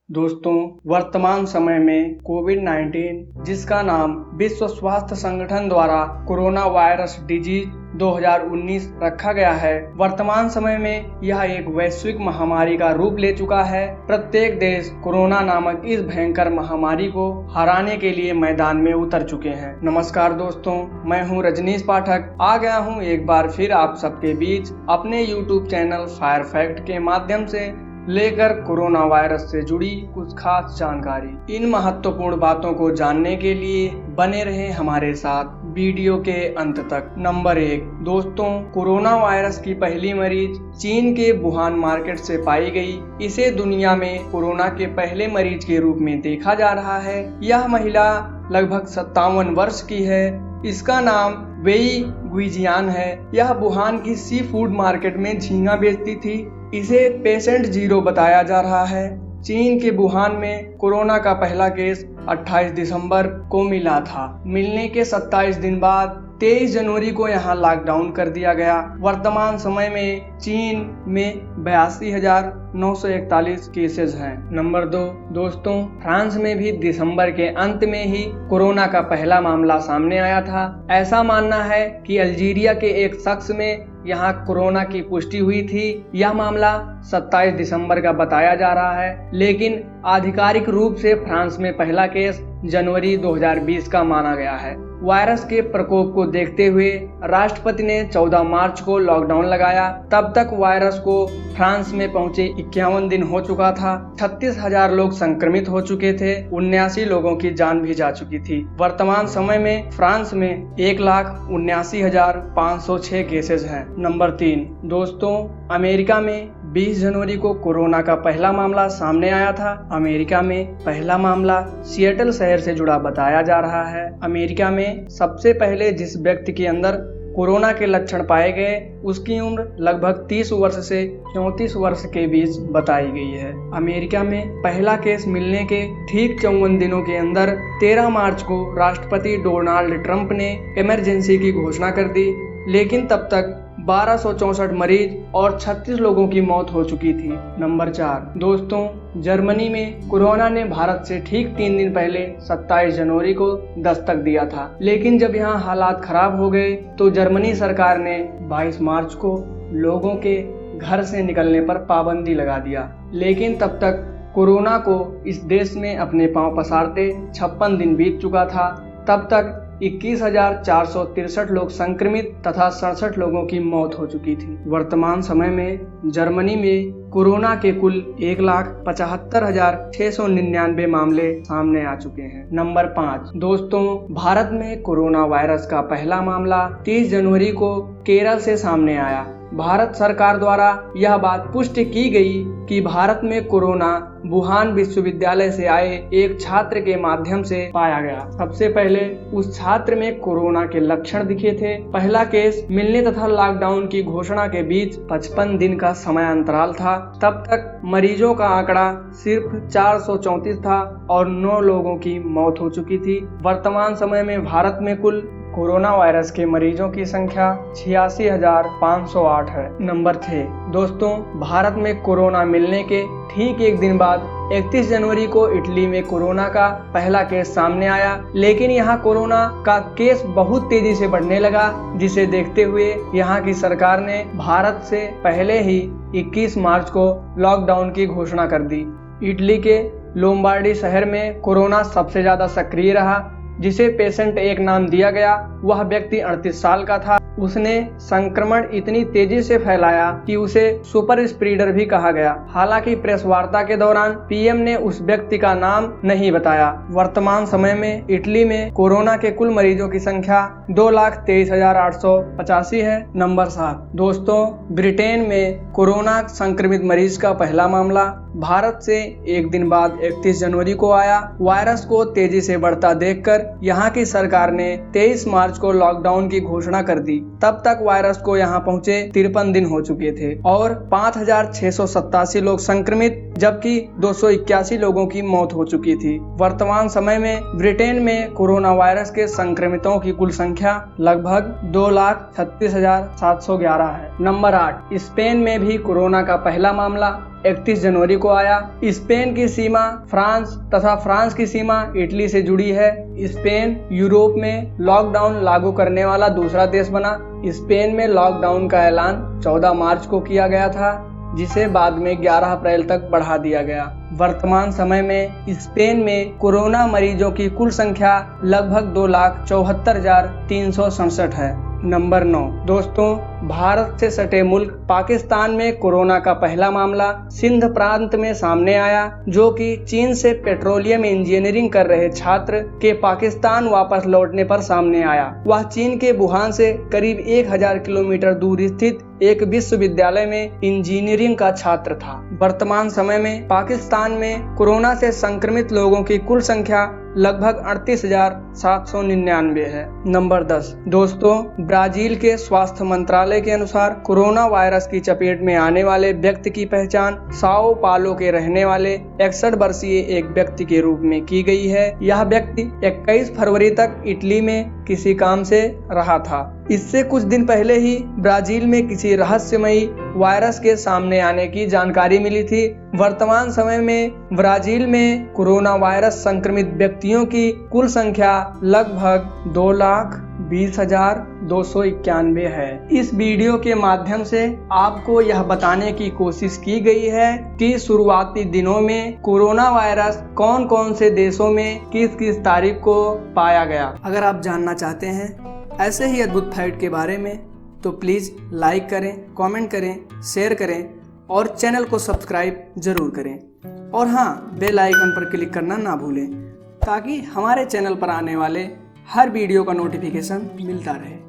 दोस्तों, वर्तमान समय में कोविड-19 जिसका नाम विश्व स्वास्थ्य संगठन द्वारा कोरोना वायरस डिजीज 2019 रखा गया है, वर्तमान समय में यह एक वैश्विक महामारी का रूप ले चुका है। प्रत्येक देश कोरोना नामक इस भयंकर महामारी को हराने के लिए मैदान में उतर चुके हैं। नमस्कार दोस्तों, मैं हूं रजनीश पाठक। आ गया हूं एक बार फिर आप सबके बीच अपने YouTube चैनल फायर फैक्ट के माध्यम से लेकर कोरोना वायरस से जुड़ी कुछ खास जानकारी। इन महत्वपूर्ण बातों को जानने के लिए बने रहे हमारे साथ वीडियो के अंत तक। नंबर 1, दोस्तों, कोरोना वायरस की पहली मरीज चीन के वुहान मार्केट से पाई गई। इसे दुनिया में कोरोना के पहले मरीज के रूप में देखा जा रहा है। यह महिला लगभग 57 वर्ष की है। इसका नाम वेई गुइजियान है। यह वुहान की सी फूड मार्केट में झींगा बेचती थी। इसे पेशेंट 0 बताया जा रहा है। चीन के वुहान में कोरोना का पहला केस 28 दिसंबर को मिला था। मिलने के 27 दिन बाद 23 जनवरी को यहाँ लॉकडाउन कर दिया गया। वर्तमान समय में चीन में 82,941 केसेस हैं। नंबर 2, दोस्तों, फ्रांस में भी दिसंबर के अंत में ही कोरोना का पहला मामला सामने आया था। ऐसा मानना है कि अल्जीरिया के एक शख्स में यहाँ कोरोना की पुष्टि हुई थी। यह मामला 27 दिसंबर का बताया जा रहा है, लेकिन आधिकारिक रूप से फ्रांस में पहला केस जनवरी 2020 का माना गया है। वायरस के प्रकोप को देखते हुए राष्ट्रपति ने 14 मार्च को लॉकडाउन लगाया। तब तक वायरस को फ्रांस में पहुंचे 51 दिन हो चुका था। 36,000 लोग संक्रमित हो चुके थे। 79 लोगों की जान भी जा चुकी थी। वर्तमान समय में फ्रांस में 1,79,506 केसेस हैं। नंबर 3, दोस्तों, अमेरिका में 20 जनवरी को कोरोना का पहला मामला सामने आया था। अमेरिका में पहला मामला सिएटल शहर से जुड़ा बताया जा रहा है। अमेरिका में सबसे पहले जिस व्यक्ति के अंदर कोरोना के लक्षण पाए गए, उसकी उम्र लगभग 30 वर्ष से 34 वर्ष के बीच बताई गई है। अमेरिका में पहला केस मिलने के ठीक 54 दिनों के अंदर 13 मार्च को राष्ट्रपति डोनाल्ड ट्रंप ने इमरजेंसी की घोषणा कर दी, लेकिन तब तक 1264 मरीज और 36 लोगों की मौत हो चुकी थी। नंबर 4, दोस्तों, जर्मनी में कोरोना ने भारत से ठीक 3 दिन पहले 27 जनवरी को दस्तक दिया था, लेकिन जब यहाँ हालात खराब हो गए तो जर्मनी सरकार ने 22 मार्च को लोगों के घर से निकलने पर पाबंदी लगा दिया। लेकिन तब तक कोरोना को इस देश में अपने पांव पसारते 56 दिन बीत चुका था। तब तक 21,463 लोग संक्रमित तथा 67 लोगों की मौत हो चुकी थी। वर्तमान समय में जर्मनी में कोरोना के कुल 1,75,699 मामले सामने आ चुके हैं। नंबर 5, दोस्तों, भारत में कोरोना वायरस का पहला मामला 30 जनवरी को केरल से सामने आया। भारत सरकार द्वारा यह बात पुष्टि की गई कि भारत में कोरोना वुहान विश्वविद्यालय से आए एक छात्र के माध्यम से पाया गया। सबसे पहले उस छात्र में कोरोना के लक्षण दिखे थे। पहला केस मिलने तथा लॉकडाउन की घोषणा के बीच 55 दिन का समय अंतराल था। तब तक मरीजों का आंकड़ा सिर्फ 434 था और 9 लोगों की मौत हो चुकी थी। वर्तमान समय में भारत में कुल कोरोना वायरस के मरीजों की संख्या 86,508 है। नंबर 6, दोस्तों, भारत में कोरोना मिलने के ठीक एक दिन बाद 31 जनवरी को इटली में कोरोना का पहला केस सामने आया, लेकिन यहाँ कोरोना का केस बहुत तेजी से बढ़ने लगा, जिसे देखते हुए यहाँ की सरकार ने भारत से पहले ही 21 मार्च को लॉकडाउन की घोषणा कर दी। इटली के लोम्बार्डी शहर में कोरोना सबसे ज्यादा सक्रिय रहा, जिसे पेशेंट 1 नाम दिया गया। वह व्यक्ति 38 साल का था। उसने संक्रमण इतनी तेजी से फैलाया कि उसे सुपर स्प्रेडर भी कहा गया। हालांकि प्रेस वार्ता के दौरान पीएम ने उस व्यक्ति का नाम नहीं बताया। वर्तमान समय में इटली में कोरोना के कुल मरीजों की संख्या 2,23,885 है। नंबर 7, दोस्तों, ब्रिटेन में कोरोना संक्रमित मरीज का पहला मामला भारत से एक दिन बाद 31 जनवरी को आया। वायरस को तेजी से बढ़ता देखकर यहाँ की सरकार ने 23 मार्च को लॉकडाउन की घोषणा कर दी। तब तक वायरस को यहाँ पहुँचे 53 दिन हो चुके थे और 5,687 लोग संक्रमित, जबकि 281 लोगों की मौत हो चुकी थी। वर्तमान समय में ब्रिटेन में कोरोना वायरस के संक्रमितों की कुल संख्या लगभग 2,36,711 है। नंबर 8, स्पेन में भी कोरोना का पहला मामला 31 जनवरी को आया। स्पेन की सीमा फ्रांस तथा फ्रांस की सीमा इटली से जुड़ी है। स्पेन यूरोप में लॉकडाउन लागू करने वाला दूसरा देश बना। स्पेन में लॉकडाउन का ऐलान 14 मार्च को किया गया था, जिसे बाद में 11 अप्रैल तक बढ़ा दिया गया। वर्तमान समय में स्पेन में कोरोना मरीजों की कुल संख्या लगभग 2,74,367 है। नंबर 9 दोस्तों, भारत से सटे मुल्क पाकिस्तान में कोरोना का पहला मामला सिंध प्रांत में सामने आया, जो कि चीन से पेट्रोलियम इंजीनियरिंग कर रहे छात्र के पाकिस्तान वापस लौटने पर सामने आया। वह चीन के वुहान से करीब 1000 किलोमीटर दूर स्थित एक विश्वविद्यालय में इंजीनियरिंग का छात्र था। वर्तमान समय में पाकिस्तान में कोरोना से संक्रमित लोगों की कुल संख्या लगभग 38,799 है। नंबर 10 दोस्तों, ब्राजील के स्वास्थ्य मंत्रालय के अनुसार कोरोना वायरस की चपेट में आने वाले व्यक्ति की पहचान साओ पालो के रहने वाले 61 वर्षीय एक व्यक्ति के रूप में की गई है। यह व्यक्ति 21 फरवरी तक इटली में किसी काम से रहा था। इससे कुछ दिन पहले ही ब्राजील में किसी रहस्यमयी वायरस के सामने आने की जानकारी मिली थी। वर्तमान समय में ब्राजील में कोरोना वायरस संक्रमित व्यक्तियों की कुल संख्या लगभग 2,20,291 है। इस वीडियो के माध्यम से आपको यह बताने की कोशिश की गई है कि शुरुआती दिनों में कोरोना वायरस कौन कौन से देशों में किस किस तारीख को पाया गया। अगर आप जानना चाहते हैं ऐसे ही अद्भुत फैक्ट के बारे में तो प्लीज़ लाइक करें, कमेंट करें, शेयर करें और चैनल को सब्सक्राइब जरूर करें। और हाँ, बेल आइकन पर क्लिक करना ना भूलें ताकि हमारे चैनल पर आने वाले हर वीडियो का नोटिफिकेशन मिलता रहे।